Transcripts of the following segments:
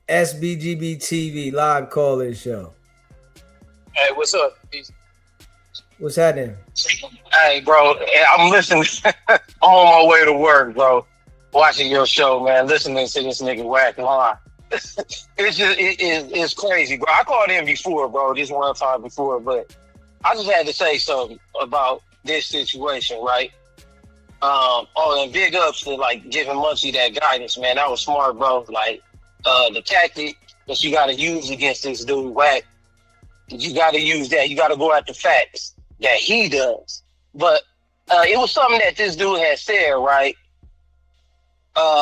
SBGBTV live call-in show. Hey, what's up? What's happening? Hey, bro, I'm listening on my way to work, bro. Watching your show, man. Listening to this nigga Wack line. It's crazy, bro. I called in before, bro. This one time before, but I just had to say something about this situation, right? And big ups to like giving Munchie that guidance, man. That was smart, bro. Like, the tactic that you got to use against this dude, Wack, you got to use that. You got to go at the facts that he does. But it was something that this dude had said, right?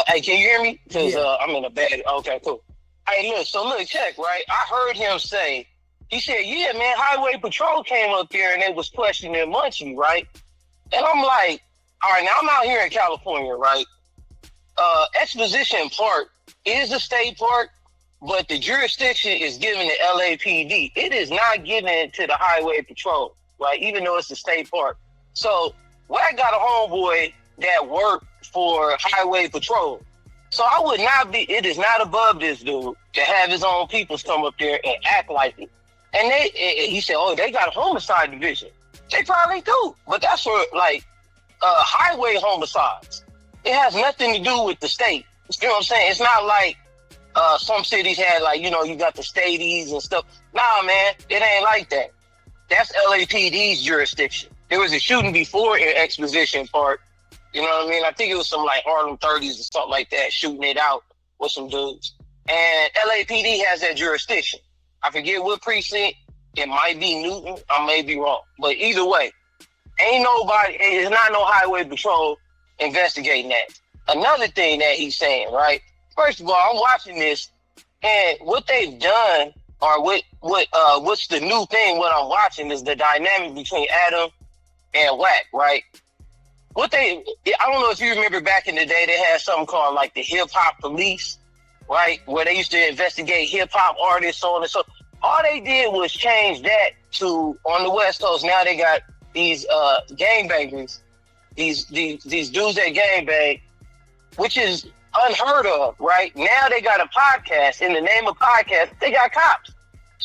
Hey, can you hear me? Because I'm in a bad. Okay, cool. Hey, look, check, right? I heard him say, he said, yeah, man, Highway Patrol came up there and they was questioning Munchie, right? And I'm like, all right, now I'm out here in California, right? Exposition Park is a state park, but the jurisdiction is given to LAPD. It is not given to the Highway Patrol, right? Even though it's a state park. So, I got a homeboy that worked for Highway Patrol. So I would not be, it is not above this dude to have his own peoples come up there and act like it. And he said, oh, they got a homicide division. They probably do, but that's for like highway homicides. It has nothing to do with the state. You know what I'm saying? It's not like some cities had like, you got the stadies and stuff. Nah, man, it ain't like that. That's LAPD's jurisdiction. There was a shooting before in Exposition Park. You know what I mean? I think it was some like Harlem 30s or something like that, shooting it out with some dudes. And LAPD has that jurisdiction. I forget what precinct. It might be Newton. I may be wrong. But either way, ain't nobody, it's not no Highway Patrol investigating that. Another thing that he's saying, right? First of all, I'm watching this, and what they've done, or what's the new thing, what I'm watching is the dynamic between Adam and Wack, right? I don't know if you remember back in the day, they had something called like the hip hop police, right? Where they used to investigate hip hop artists, so on and so. All they did was change that to on the West Coast. Now they got these gangbangers, these dudes that gangbang, which is unheard of, right? Now they got a podcast. In the name of podcast, they got cops.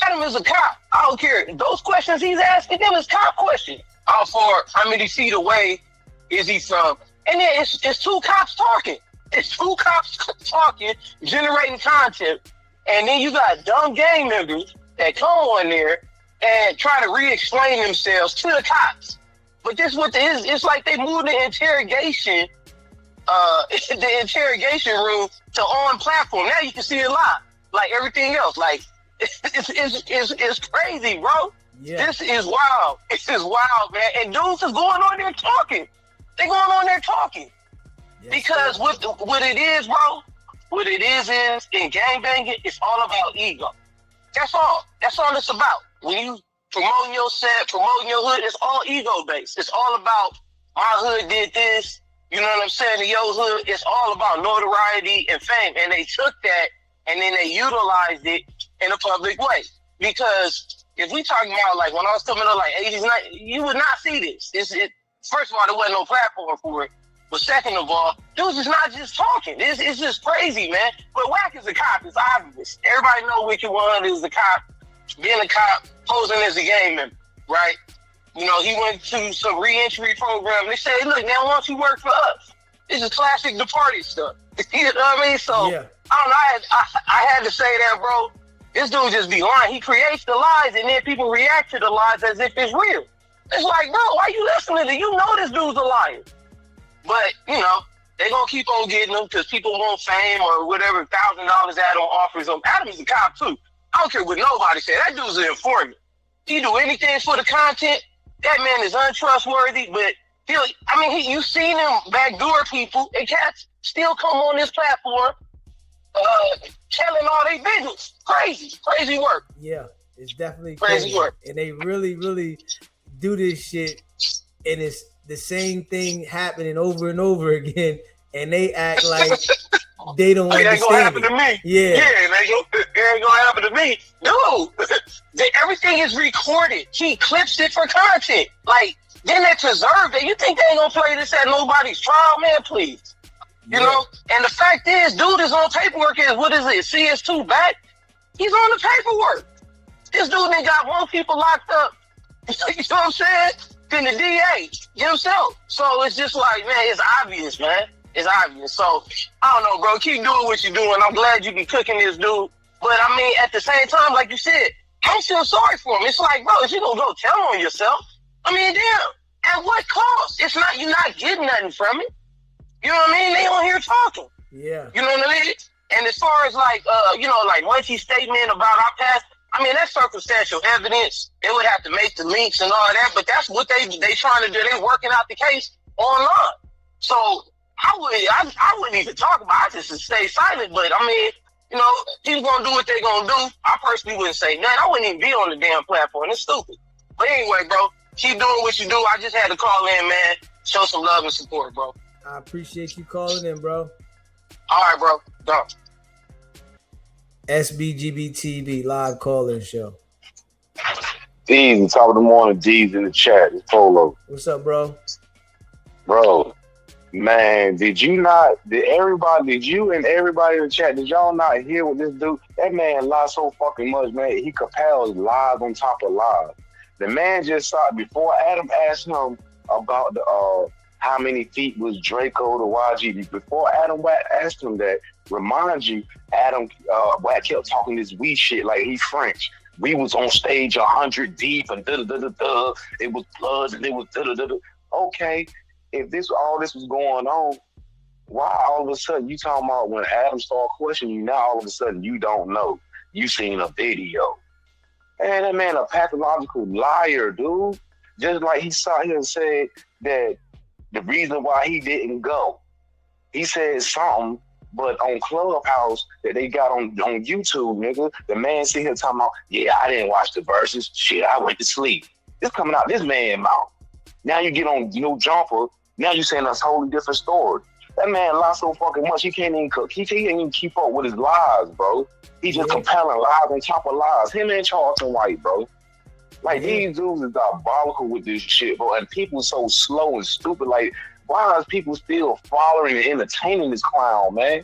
Adam is a cop. I don't care. Those questions he's asking them is cop questions. How far, how many feet away is he from? And then it's two cops talking. It's two cops talking, generating content. And then you got dumb gang members that come on there and try to re-explain themselves to the cops. But this what it is. It's like they moved the interrogation room to on platform. Now you can see it live, like everything else. Like it's crazy, bro. Yeah. This is wild. This is wild, man. And dudes is going on there talking. They going on there talking. Yes, because what it is, bro, what it is in gangbanging, it's all about ego. That's all. That's all it's about. When you promoting yourself, promoting your hood, it's all ego based. It's all about my hood did this. You know what I'm saying? In your hood, it's all about notoriety and fame. And they took that and then they utilized it in a public way. Because if we talking about like when I was coming up like 80s, 90s, you would not see this. First of all, there wasn't no platform for it. But second of all, dudes is not just talking. It's just crazy, man. But Wack is a cop. It's obvious. Everybody know Wicked100 is a cop. Being a cop, posing as a gang member, right? You know, he went to some re-entry program. They say, look, now why don't you work for us? This is classic departed stuff. You know what I mean? So, yeah. I don't know. I had to say that, bro. This dude just be lying. He creates the lies, and then people react to the lies as if it's real. It's like, bro, why you listening to? You know this dude's a liar. But, you know, they going to keep on getting them because people want fame or whatever, $1,000 Adam offers them. Adam's a cop, too. I don't care what nobody said. That dude's an informant. He do anything for the content. That man is untrustworthy, but you seen him backdoor people, and cats still come on this platform telling all their business. Crazy work. Yeah, it's definitely crazy work. And they really, really do this shit, and it's the same thing happening over and over again, and they act like they don't understand. It ain't gonna happen to me. Yeah, it ain't gonna happen to me. No, everything is recorded. He clips it for content. Like, then they preserve it. You think they ain't gonna play this at nobody's trial, man? Please. You know? And the fact is, dude is on paperwork as, what is it, CS2 back? He's on the paperwork. This dude ain't got more people locked up, you know what I'm saying, than the DA himself. So it's just like, man, it's obvious, man. It's obvious. So, I don't know, bro. Keep doing what you're doing. I'm glad you be cooking this dude. But, I mean, at the same time, like you said, I don't feel sorry for him. It's like, bro, if you gonna go tell on yourself, I mean, damn, at what cost? It's not, you're not getting nothing from it. You know what I mean? They on here talking. Yeah. You know what I mean? And as far as like, you know, like Munchie's statement about our past, I mean, that's circumstantial evidence. They would have to make the links and all that, but that's what they trying to do. They're working out the case online. So I wouldn't even talk about it. I just stay silent. But I mean, you know, people gonna do what they gonna do. I personally wouldn't say nothing. I wouldn't even be on the damn platform. It's stupid. But anyway, bro, keep doing what you do. I just had to call in, man. Show some love and support, bro. I appreciate you calling in, bro. All right, bro. Go. SBGBTV live call-in show. DEEZY, top of the morning, DEEZY in the chat. It's Polo. What's up, bro? Bro, man, did you and everybody in the chat, did y'all not hear what this dude, that man lied so fucking much, man. He compels lies on top of lies. The man just saw, before Adam asked him about the how many feet was Draco to YG, before Adam Wack asked him that, remind you, Adam Wack kept talking this weed shit like he's French. We was on stage 100 deep and da-da-da-da-da. It was blood and it was da-da-da-da. Okay, if all this was going on, why all of a sudden you talking about when Adam started questioning you, now all of a sudden you don't know. You seen a video. Man, that man a pathological liar, dude. Just like he sat here and said that the reason why he didn't go, he said something, but on Clubhouse that they got on YouTube, nigga, the man sit here talking about, yeah, I didn't watch the verses. Shit, I went to sleep. It's coming out this man's mouth. Now you get on No Jumper, now you saying a totally different story. That man lies so fucking much, he can't even cook. He can't even keep up with his lies, bro. He just compelling lies on top of lies. Him and Charlton White, bro. Like, these dudes is diabolical with this shit, bro. And people so slow and stupid. Like, why is people still following and entertaining this clown, man?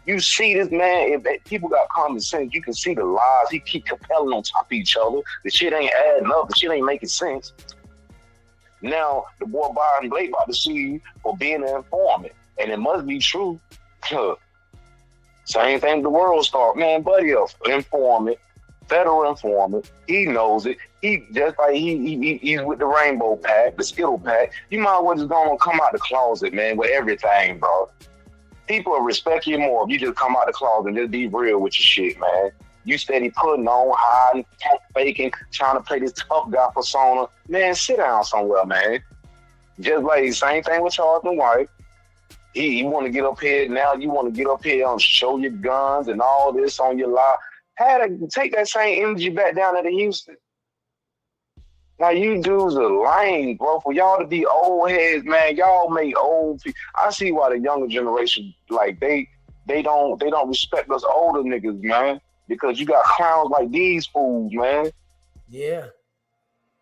You see this man, if people got common sense, you can see the lies. He keep compelling on top of each other. The shit ain't adding up. The shit ain't making sense. Now, the boy Byron Blake about to sue you for being an informant. And it must be true. Same thing with the World Star. Man, buddy, informant. Federal informant, he knows it. He just like he's with the Rainbow Pack, the Skittle Pack. You might as well just gonna come out the closet, man, with everything, bro. People will respect you more if you just come out the closet and just be real with your shit, man. You steady putting on, hiding, faking, trying to play this tough guy persona. Man, sit down somewhere, man. Just like same thing with Charlton White. He want to get up here now. You want to get up here and show your guns and all this on your live. Had to take that same energy back down to Houston. Now you dudes are lame, bro. For y'all to be old heads, man, y'all make old people. I see why the younger generation, like they don't respect us older niggas, man. Because you got clowns like these fools, man. Yeah.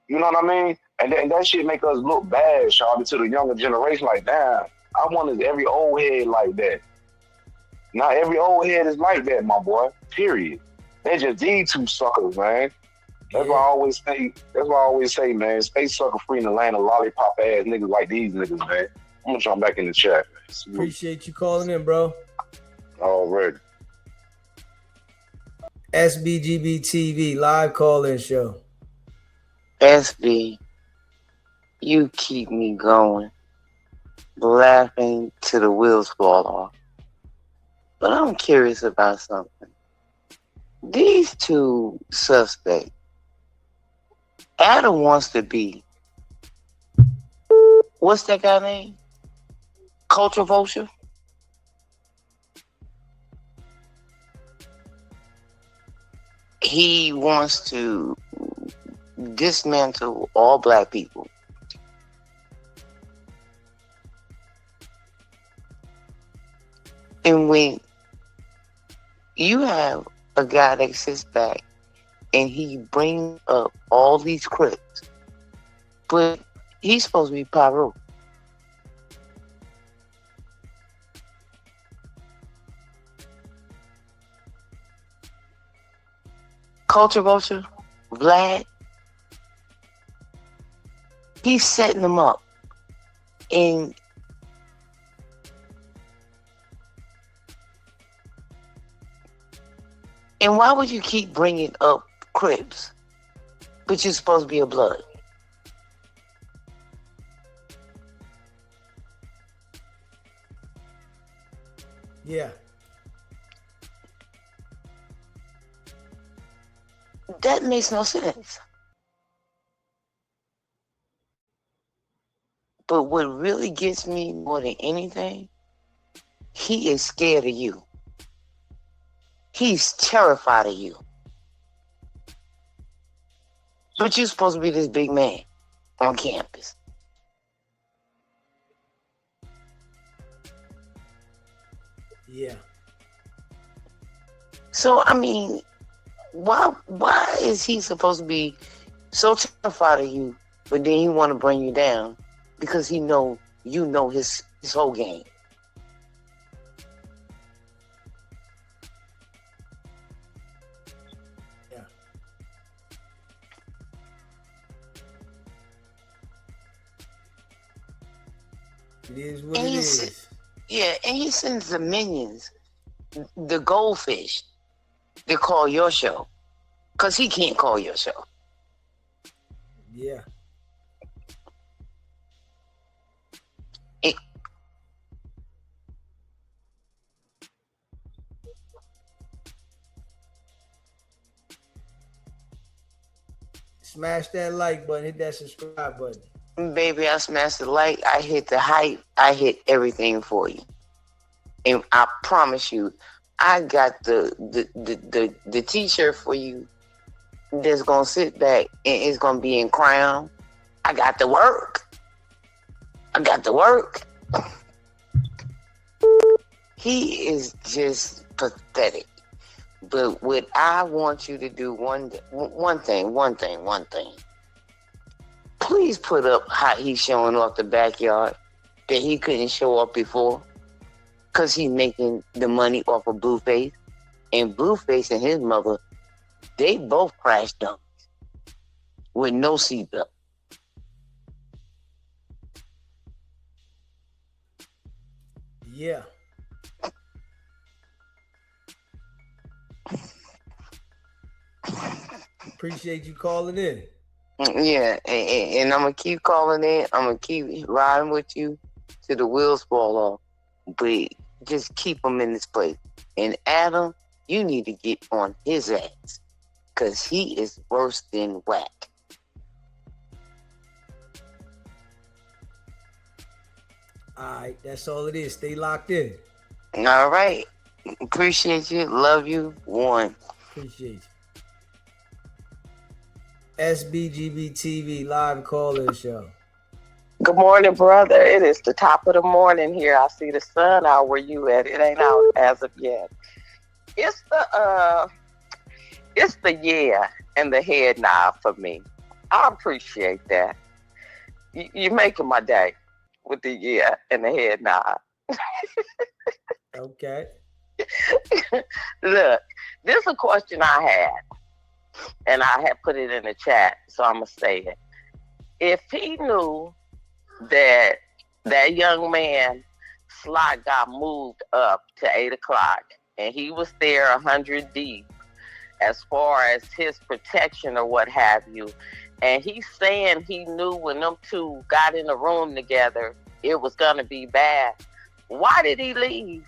You know what I mean? And that shit make us look bad, Charlie, to the younger generation. Like, damn, I wanted every old head like that. Not every old head is like that, my boy. Period. They just these two suckers, man. That's why I always say, man, stay sucker free in the land of lollipop ass niggas like these niggas, man. I'm gonna jump back in the chat, man. Appreciate you calling in, bro. Already. SBGBTV live call-in show. SB, you keep me going, laughing till the wheels fall off. But I'm curious about something. These two suspects, Adam wants to be, what's that guy name? Culture Vulture? He wants to dismantle all black people. And when you have a guy that sits back and he brings up all these clips, but he's supposed to be Pyro. Culture Vulture, Vlad, he's setting them up. And why would you keep bringing up Crips? But you're supposed to be a blood. Yeah. That makes no sense. But what really gets me more than anything, he is scared of you. He's terrified of you. But you're supposed to be this big man on campus. Yeah. So, I mean, why is he supposed to be so terrified of you, but then he want to bring you down because he know you know his whole game? Yeah. It is what it is. Yeah, and he sends the minions, the goldfish, to call your show. Because he can't call your show. Yeah. Smash that like button, hit that subscribe button. Baby, I smashed the like, I hit the hype, I hit everything for you. And I promise you, I got the t-shirt for you that's gonna sit back and it's gonna be in crown. I got the work. He is just pathetic. But what I want you to do one thing. Please put up how he's showing off the backyard that he couldn't show up before. Because he's making the money off of Blueface. And Blueface and his mother, they both crashed dummies with no seatbelt. Yeah. Appreciate you calling in. Yeah, and I'm going to keep calling in. I'm going to keep riding with you till the wheels fall off. But just keep him in this place. And Adam, you need to get on his ass. Because he is worse than Wack. Alright, that's all it is. Stay locked in. All right. Appreciate you. Love you. One. Appreciate you. SBGBTV live call-in show. Good morning, brother. It is the top of the morning here. I see the sun out where you at. It ain't out as of yet. It's the yeah and the head nod for me. I appreciate that. You're making my day with the yeah and the head nod. Okay. Look, this is a question I had, and I had put it in the chat, so I'm going to say it. If he knew that young man slot got moved up to 8 o'clock and he was there 100 deep as far as his protection or what have you, and he's saying he knew when them two got in the room together it was going to be bad, why did he leave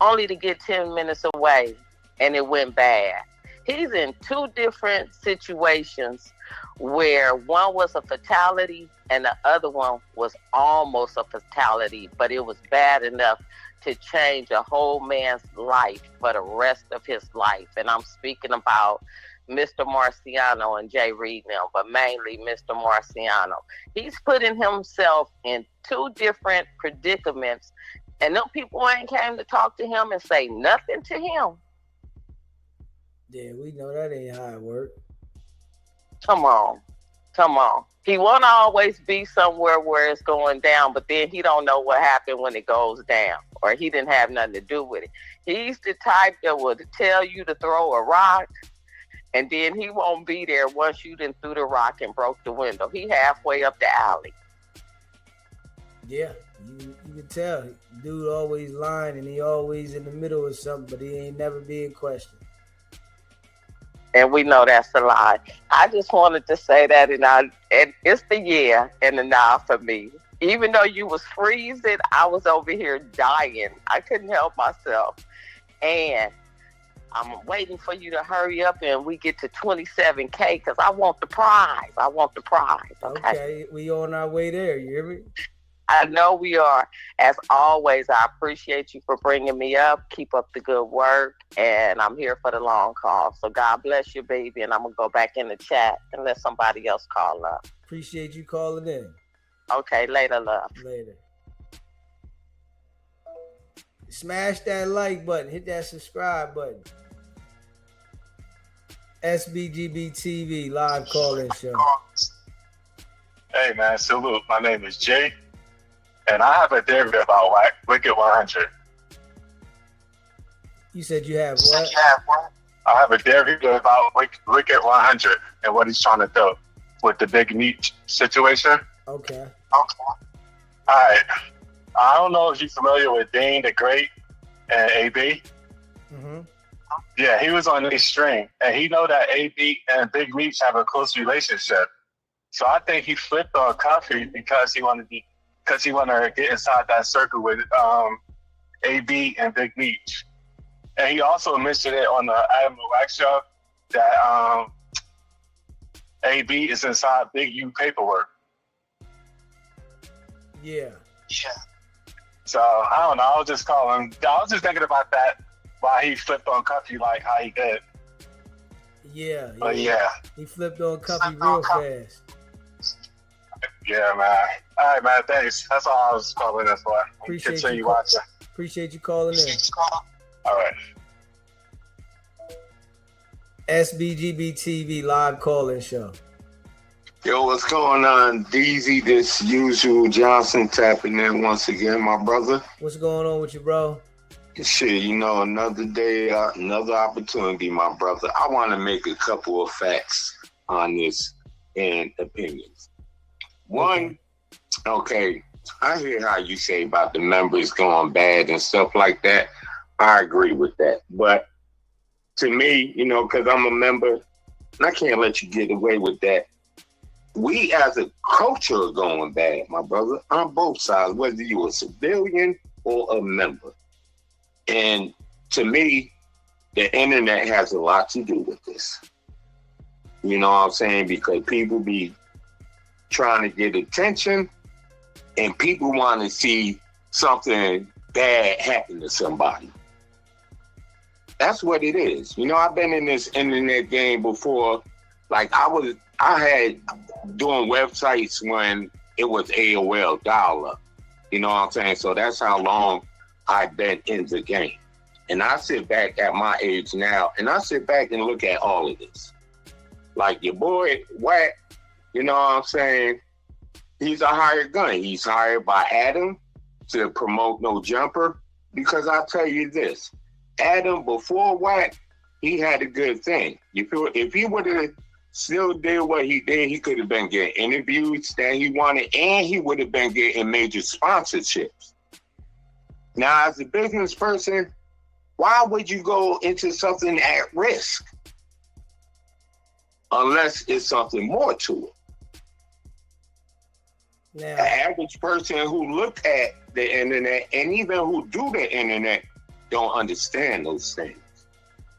only to get 10 minutes away and it went bad? He's in two different situations where one was a fatality and the other one was almost a fatality, but it was bad enough to change a whole man's life for the rest of his life. And I'm speaking about Mr. Marciano and Jay Reed now, but mainly Mr. Marciano. He's putting himself in two different predicaments, and them people ain't came to talk to him and say nothing to him. Yeah, we know that ain't how it works. Come on. He won't always be somewhere where it's going down, but then he don't know what happened when it goes down, or he didn't have nothing to do with it. He's the type that would tell you to throw a rock And then he won't be there once you done threw the rock and broke the window. He halfway up the alley. Yeah, you can tell. Dude always lying and he always in the middle of something, but he ain't never being questioned. And we know that's a lie. I just wanted to say that, and it's the yeah and the nah for me. Even though you was freezing, I was over here dying. I couldn't help myself. And I'm waiting for you to hurry up and we get to 27K because I want the prize. I want the prize. Okay, we on our way there. You hear me? I know we are. As always, I appreciate you for bringing me up. Keep up the good work. And I'm here for the long call. So God bless you, baby. And I'm going to go back in the chat and let somebody else call up. Appreciate you calling in. Okay, later, love. Later. Smash that like button. Hit that subscribe button. SBGBTV live call-in show. Hey, man. Salute. My name is Jay. And I have a theory about Wack, Wicked100. You said you have what? I have a theory about Wicked100 and what he's trying to do with the big Meech situation. Okay. All right. I don't know if you're familiar with Dane the Great and AB. Mm-hmm. Yeah, he was on this string, and he know that AB and Big Meech have a close relationship. So I think he flipped on Cuffy because he wanted to get inside that circle with AB and Big Meech. And he also mentioned it on the Adam Wack show that AB is inside Big U paperwork. Yeah. So I don't know. I was just thinking about that while he flipped on Cuffy like how he did. Yeah. But yeah. He flipped on Cuffy real fast. Yeah, man. All right, man. Thanks. That's all I was calling in for. Appreciate you calling in. All right. SBGBTV live call-in show. Yo, what's going on? DEEZY, this usual Johnson tapping in once again, my brother. What's going on with you, bro? Shit, another day, another opportunity, my brother. I want to make a couple of facts on this and opinions. One, okay, I hear how you say about the members going bad and stuff like that. I agree with that. But to me, because I'm a member, and I can't let you get away with that. We as a culture are going bad, my brother, on both sides, whether you're a civilian or a member. And to me, the internet has a lot to do with this. You know what I'm saying? Because people be trying to get attention and people want to see something bad happen to somebody. That's what it is. I've been in this internet game before. Like I had doing websites when it was AOL dial-up. You know what I'm saying? So that's how long I've been in the game. And I sit back at my age now, and I sit back and look at all of this. Like your boy, Wack, you know what I'm saying? He's a hired gun. He's hired by Adam to promote No Jumper. Because I'll tell you this, Adam, before Wack, he had a good thing. You feel? If he would have still did what he did, he could have been getting interviews that he wanted, and he would have been getting major sponsorships. Now, as a business person, why would you go into something at risk? Unless it's something more to it. Now, the average person who look at the internet and even who do the internet don't understand those things.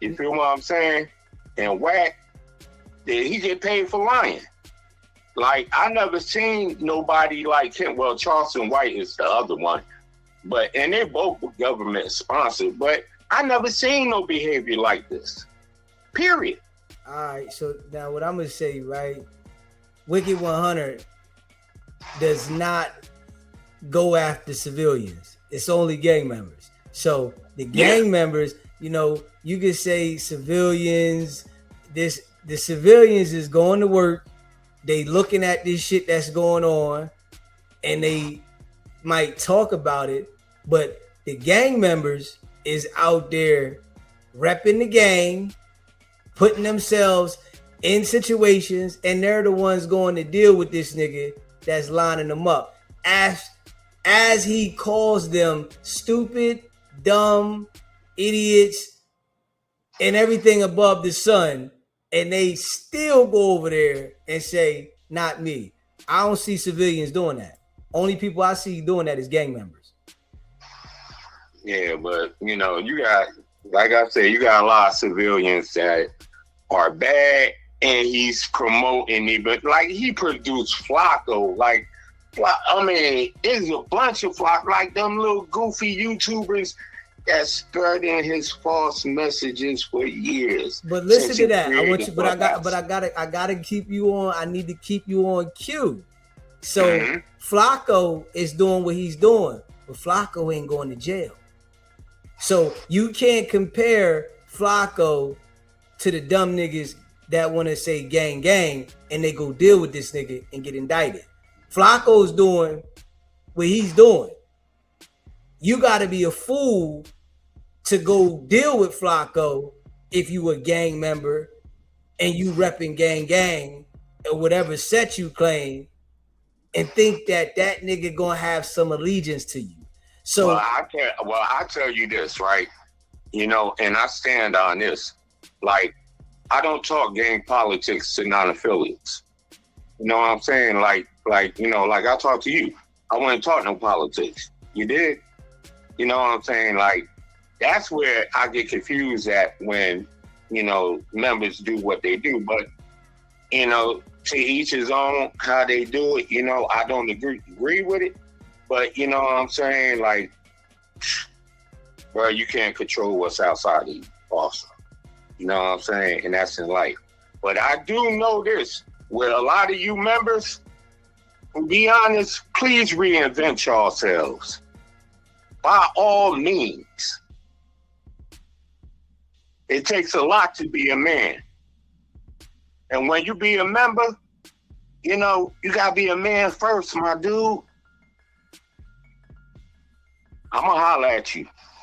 You feel what I'm saying? And Wack, did he get paid for lying? Like, I never seen nobody like him. Well, Charleston White is the other one. And they're both government sponsored, but I never seen no behavior like this. Period. All right, so now what I'm going to say, right? Wicked100 does not go after civilians. It's only gang members. So the gang members, you could say civilians, the civilians is going to work. They looking at this shit that's going on and they might talk about it, but the gang members is out there repping the gang, putting themselves in situations, and they're the ones going to deal with this nigga that's lining them up. As he calls them stupid, dumb, idiots, and everything above the sun, and they still go over there and say, not me. I don't see civilians doing that. Only people I see doing that is gang members. Yeah, but you know, you got, like I said, you got a lot of civilians that are bad, and he's promoting it. But like, he produced Flocko. Like, I mean, there's a bunch of Flocko, like them little goofy YouTubers that spreading his false messages for years. But listen to that. I want you, but I gotta keep you on. I need to keep you on cue. So Flocko is doing what he's doing, but Flocko ain't going to jail. So you can't compare Flocko to the dumb niggas that want to say gang, gang, and they go deal with this nigga and get indicted. Flocko's doing what he's doing. You got to be a fool to go deal with Flocko if you a gang member and you repping gang, gang, or whatever set you claim, and think that that nigga gonna have some allegiance to you. So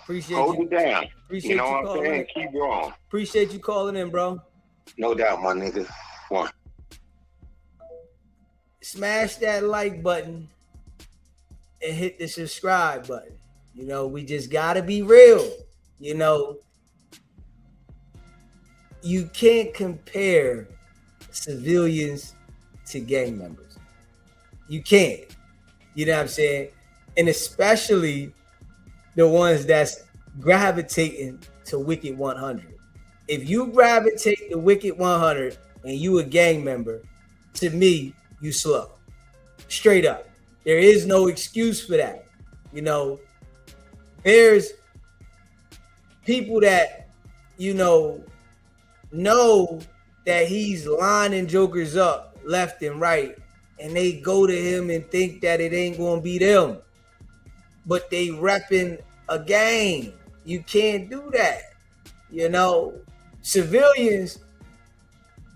Appreciate Hold you. it down. Appreciate you know you what I'm saying? Keep going. Appreciate you calling in, bro. No doubt, my nigga. One. Smash that like button and hit the subscribe button. You know, we just gotta be real. You know, you can't compare civilians to gang members. You can't. You know what I'm saying? And especially the ones that's gravitating to Wicked 100. If you gravitate to Wicked 100 and you a gang member, to me, you slow. Straight up. There is no excuse for that. You know, there's people that, you know that he's lining jokers up left and right, and they go to him and think that it ain't gonna be them, but they repping a gang. You can't do that. You know, civilians,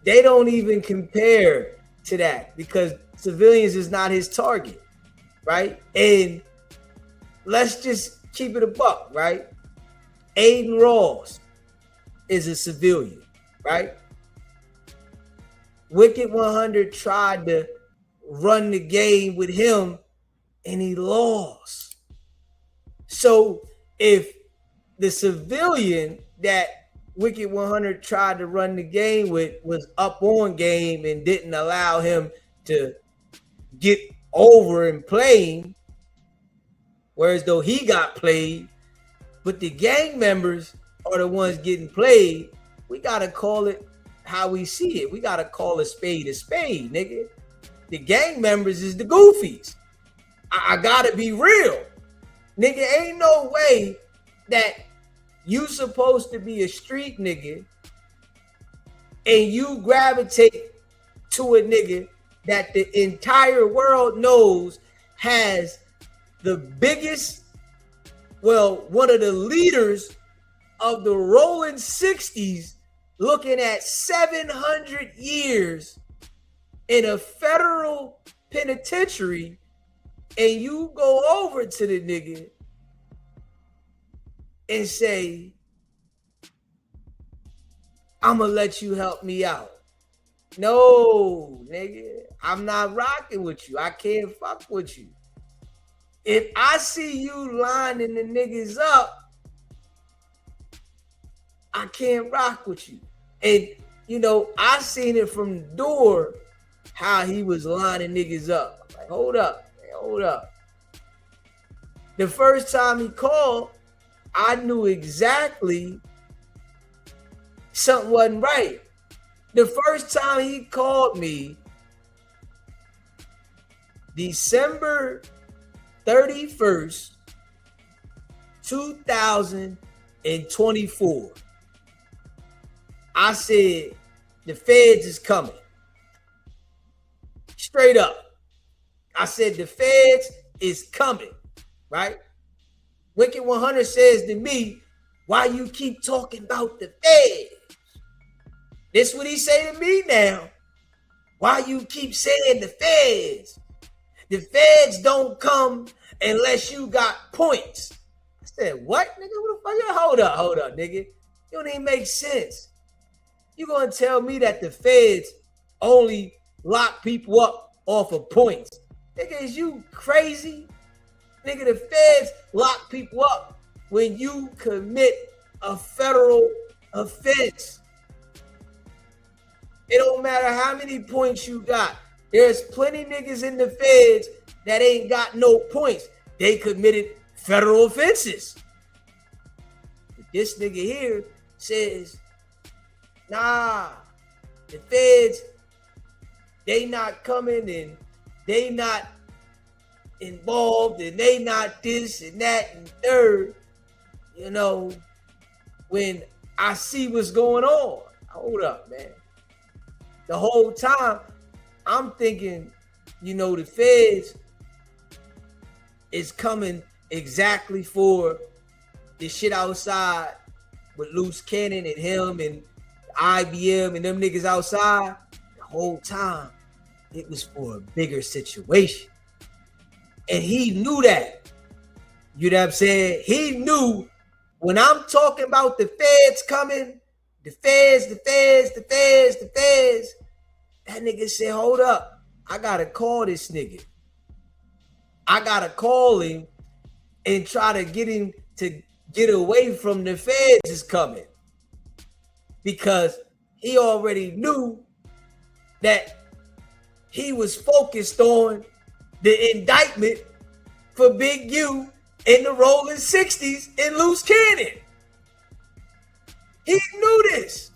they don't even compare to that because civilians is not his target, right? And let's just keep it a buck, right? Aiden Ross is a civilian, right? Wicked 100 tried to run the game with him and he lost. So if the civilian that Wicked 100 tried to run the game with was up on game and didn't allow him to get over and playing, whereas though he got played, but the gang members are the ones getting played, we gotta call it how we see it. We gotta call a spade, nigga. The gang members is the goofies. I gotta be real. Nigga, ain't no way that you supposed to be a street nigga and you gravitate to a nigga that the entire world knows has the biggest, well, one of the leaders of the rolling 60s, looking at 700 years in a federal penitentiary, and you go over to the nigga and say, I'ma let you help me out. No, nigga, I'm not rocking with you. I can't fuck with you. If I see you lining the niggas up, I can't rock with you. And, you know, I seen it from the door how he was lining niggas up. I'm like, hold up, man, hold up. The first time he called, I knew exactly something wasn't right. The first time he called me, December 31st, 2024. I said, the feds is coming. Straight up. I said, the feds is coming, right? Wicked100 says to me, why you keep talking about the feds? This what he say to me now. Why you keep saying the feds? The feds don't come unless you got points. I said, what, nigga? What the fuck? Hold up, nigga. You don't even make sense. You gonna tell me that the feds only lock people up off of points? Nigga, is you crazy? Nigga, the feds lock people up when you commit a federal offense. It don't matter how many points you got. There's plenty niggas in the feds that ain't got no points. They committed federal offenses. But this nigga here says, nah, the feds, they not coming and they not involved and they not this and that and third. You know, when I see what's going on, hold up, man. The whole time, I'm thinking, you know, the feds is coming exactly for the shit outside with Loose Cannon and him and IBM and them niggas outside. The whole time, it was for a bigger situation. And he knew that. You know what I'm saying? He knew when I'm talking about the feds coming, the feds, that nigga said, hold up, I gotta call this nigga. I gotta call him and try to get him to get away from the feds is coming. Because he already knew that he was focused on the indictment for Big U in the Rolling 60s in Loose Cannon. He knew this.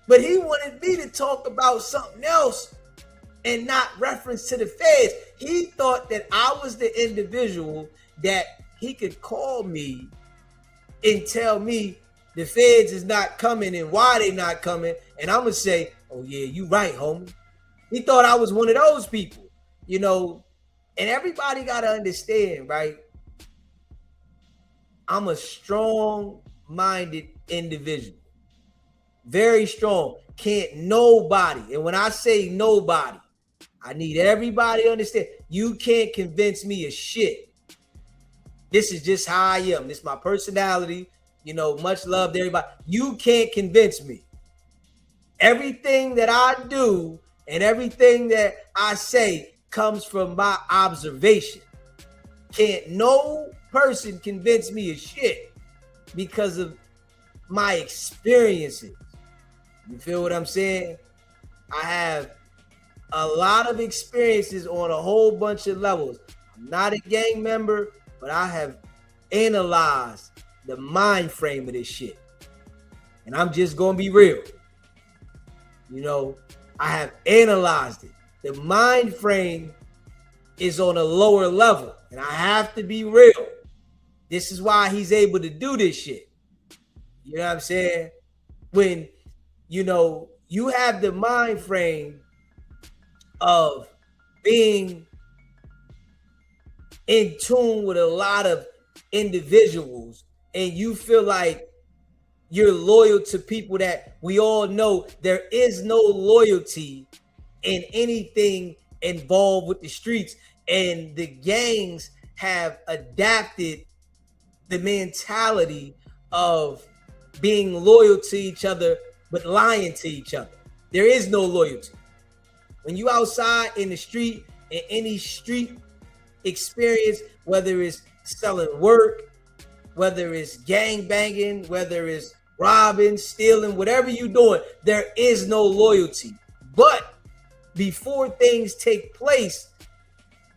But he wanted me to talk about something else and not reference to the feds. He thought that I was the individual that he could call me and tell me the feds is not coming and why they not coming. And I'm going to say, oh yeah, you right, homie. He thought I was one of those people, you know, and everybody got to understand, right? I'm a strong-minded individual. Very strong. Can't nobody. And when I say nobody, I need everybody to understand. You can't convince me of shit. This is just how I am. This is my personality. You know, much love to everybody. You can't convince me. Everything that I do and everything that I say comes from my observation. Can't no person convince me of shit because of my experiences. You feel what I'm saying? I have a lot of experiences on a whole bunch of levels. I'm not a gang member, but I have analyzed the mind frame of this shit. And I'm just gonna be real. You know, I have analyzed it. The mind frame is on a lower level, and I have to be real. This is why he's able to do this shit. You know what I'm saying? When, you know, you have the mind frame of being in tune with a lot of individuals, and you feel like you're loyal to people that we all know there is no loyalty in anything involved with the streets. And the gangs have adapted the mentality of being loyal to each other, but lying to each other. There is no loyalty. When you outside in the street, in any street experience, whether it's selling work, whether it's gang banging, whether it's robbing, stealing, whatever you're doing, there is no loyalty. But before things take place,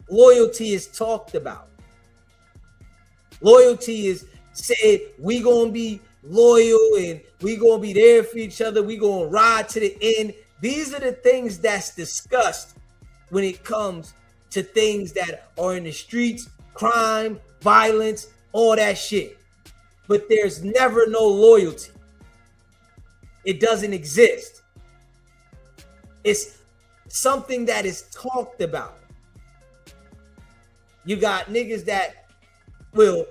loyalty is talked about. Loyalty is said, we gonna be loyal and we gonna be there for each other. We gonna ride to the end. These are the things that's discussed when it comes to things that are in the streets, crime, violence, all that shit. But there's never no loyalty. It doesn't exist. It's something that is talked about. You got niggas that will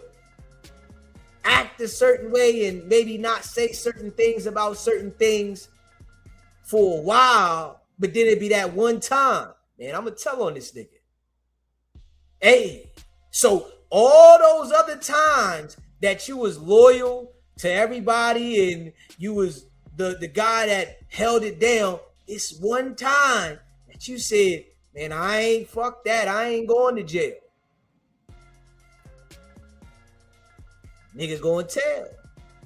act a certain way and maybe not say certain things about certain things for a while, but then it'd be that one time. Man, I'm gonna tell on this nigga. Hey, so all those other times that you was loyal to everybody and you was the guy that held it down, it's one time that you said, man, I ain't fuck that. I ain't going to jail. Niggas gonna tell.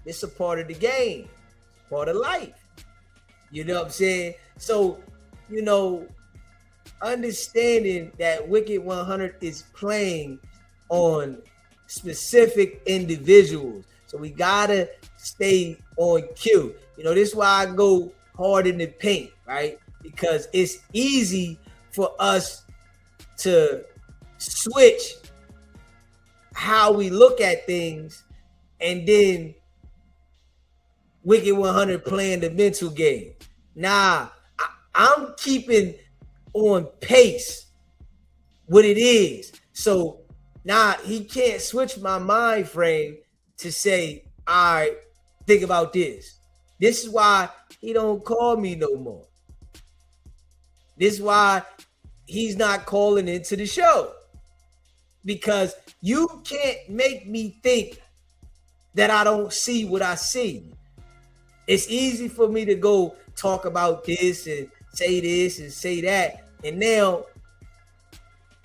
It's a part of the game. It's part of life. You know what I'm saying? So, you know, understanding that Wicked100 is playing on specific individuals. So we gotta stay on cue. You know, this is why I go hard in the paint, right? Because it's easy for us to switch how we look at things, and then Wicked100 playing the mental game. Nah, I'm keeping on pace what it is. So now he can't switch my mind frame to say, all right, think about this. This is why he don't call me no more. This is why he's not calling into the show. Because you can't make me think that I don't see what I see. It's easy for me to go talk about this and say that. And now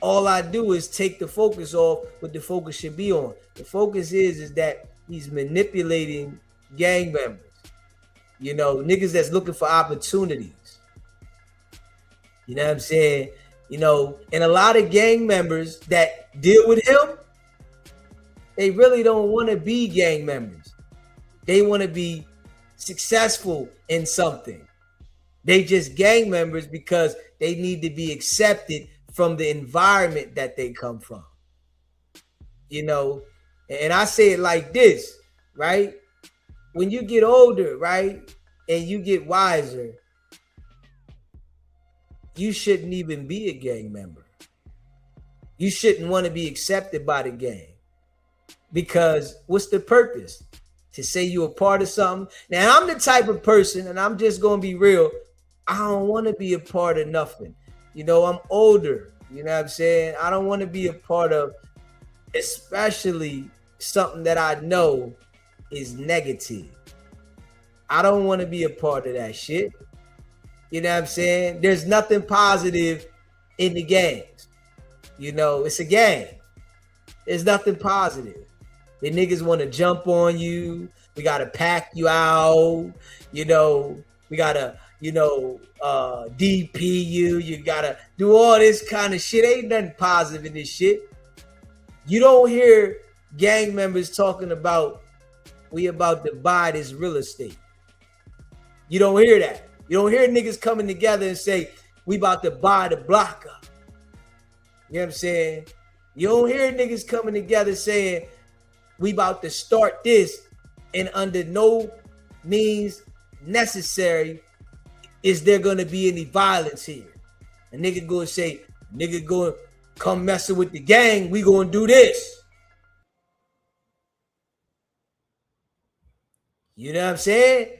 all I do is take the focus off what the focus should be on. The focus is that he's manipulating gang members. You know, niggas that's looking for opportunities. You know what I'm saying? You know, and a lot of gang members that deal with him, they really don't want to be gang members. They want to be successful in something. They just gang members because they need to be accepted from the environment that they come from. You know, and I say it like this, right? When you get older, right, and you get wiser, you shouldn't even be a gang member. You shouldn't want to be accepted by the gang. Because what's the purpose? To say you're a part of something? Now, I'm the type of person, and I'm just going to be real, I don't want to be a part of nothing. You know, I'm older. You know what I'm saying? I don't want to be a part of, especially something that I know is negative. I don't want to be a part of that shit. You know what I'm saying? There's nothing positive in the gangs. You know, it's a gang. There's nothing positive. The niggas want to jump on you. We got to pack you out. You know, we got to, DP you. You got to do all this kind of shit. Ain't nothing positive in this shit. You don't hear gang members talking about, we about to buy this real estate. You don't hear that. You don't hear niggas coming together and say, we about to buy the block up. You know what I'm saying? You don't hear niggas coming together saying, we about to start this, and under no means necessary is there going to be any violence here. A nigga go and say, nigga go come messing with the gang, we going to do this. You know what I'm saying?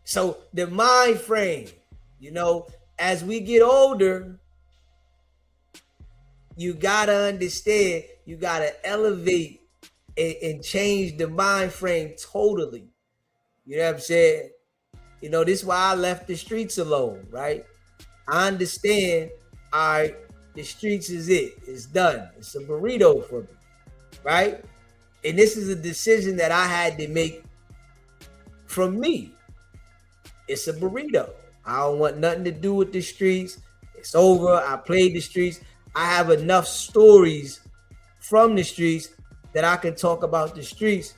So the mind frame, you know, as we get older, you got to understand, you got to elevate and change the mind frame totally. You know what I'm saying? You know, this is why I left the streets alone, right? I understand, all right, the streets is it. It's done. It's a burrito for me, right? And this is a decision that I had to make from me. It's a burrito. I don't want nothing to do with the streets. It's over. I played the streets. I have enough stories from the streets that I can talk about the streets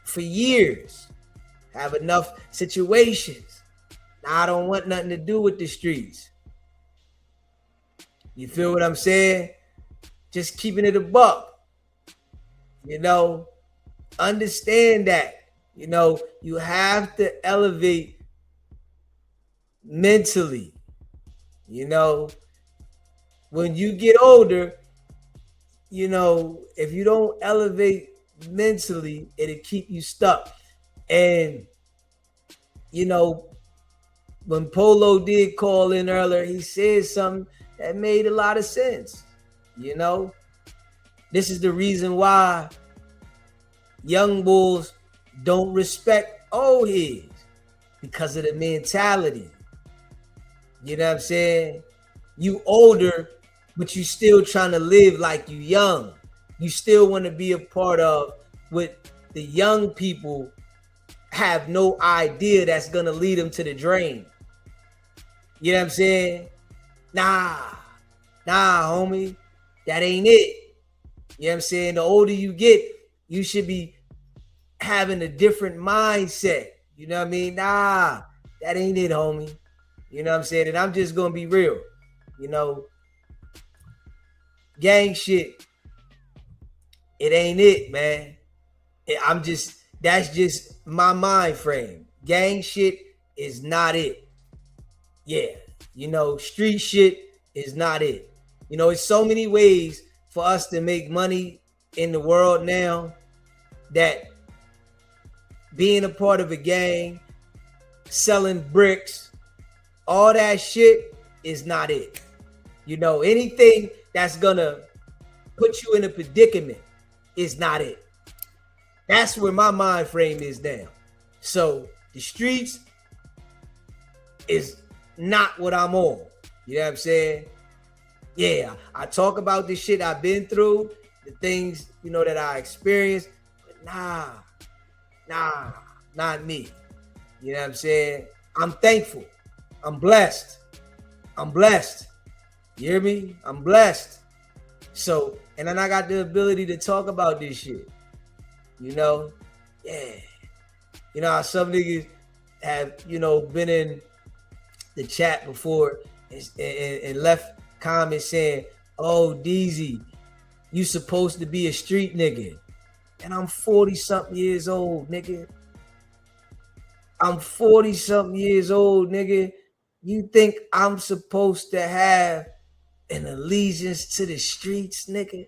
for years. Have enough situations. Now I don't want nothing to do with the streets. You feel what I'm saying? Just keeping it a buck. You know, understand that. You know, you have to elevate mentally. You know, when you get older, you know, if you don't elevate mentally, it'll keep you stuck. And, you know, when Polo did call in earlier, he said something that made a lot of sense. You know, this is the reason why young bulls don't respect old heads, because of the mentality. You know what I'm saying? You older, but you still trying to live like you young. You still want to be a part of what the young people have no idea that's going to lead them to the drain. You know what I'm saying? Nah, homie, that ain't it. You know what I'm saying? The older you get, you should be having a different mindset. You know what I mean? Nah, that ain't it, homie. You know what I'm saying? And I'm just going to be real. You know, gang shit, it ain't it, man. That's just my mind frame. Gang shit is not it. Yeah, you know, street shit is not it. You know, it's so many ways for us to make money in the world now that being a part of a gang, selling bricks, all that shit is not it. You know, anything that's gonna put you in a predicament is not it. That's where my mind frame is now. So the streets is not what I'm on. You know what I'm saying? Yeah, I talk about the shit I've been through, the things, you know, that I experienced, but nah, not me. You know what I'm saying? I'm thankful. I'm blessed. You hear me? I'm blessed. So, and then I got the ability to talk about this shit. You know? Yeah. You know how some niggas have, you know, been in the chat before and left comments saying, oh, DEEZY, you supposed to be a street nigga. And I'm 40-something years old, nigga. I'm 40-something years old, nigga. You think I'm supposed to have an allegiance to the streets, nigga?